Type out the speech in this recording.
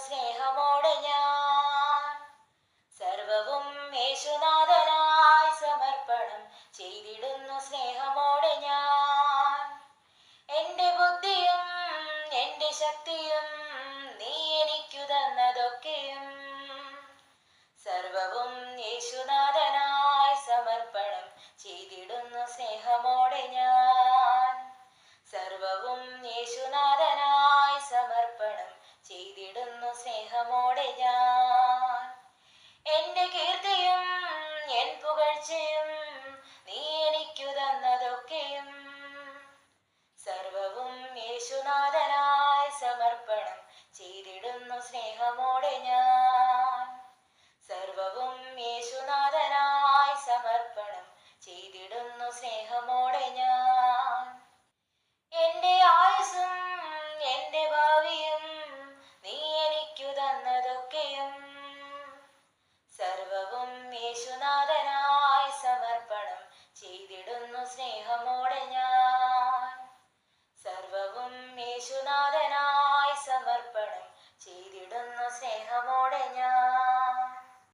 സ്നേഹമോടെ ഞാൻ സർവവും യേശുനാഥനായി സമർപ്പണം ചെയ്തിടുന്നു സ്നേഹമോടെ ഞാൻ. എന്റെ ബുദ്ധിയും എന്റെ ശക്തിയും നീ എനിക്കു തന്നതൊക്കെയും സർവവും യേശുനാഥനായി സമർപ്പണം ചെയ്തിടുന്നു സ്നേഹമോടെ ഞാൻ. സർവവും യേശുനാഥനായി സമർപ്പണം ചെയ്തിടുന്നു സ്നേഹമോടെ ഞാൻ. എന്റെ കീർത്തിയും എൻ പുകഴ്ചയും നീ എനിക്കു തന്നതൊക്കെയും സർവവും യേശുനാഥനായി സമർപ്പണം ചെയ്തിടുന്നു സ്നേഹമോടെ ഞാൻ. സർവവും യേശുനാഥനായി സമർപ്പണം ചെയ്തിടുന്നു സ്നേഹമോടെ ഞാൻ. എന്റെ ആയുസ്സും എന്റെ ഭാവിയും നീ എനിക്കു തന്നതൊക്കെയും സർവവും യേശുനാഥനായി സമർപ്പണം ചെയ്തിടുന്നു സ്നേഹമോടെ ഞാൻ. സർവവും യേശുനാഥനായി സമർപ്പണം ചെയ്തിടുന്നു സ്നേഹമോടെ ഞാൻ.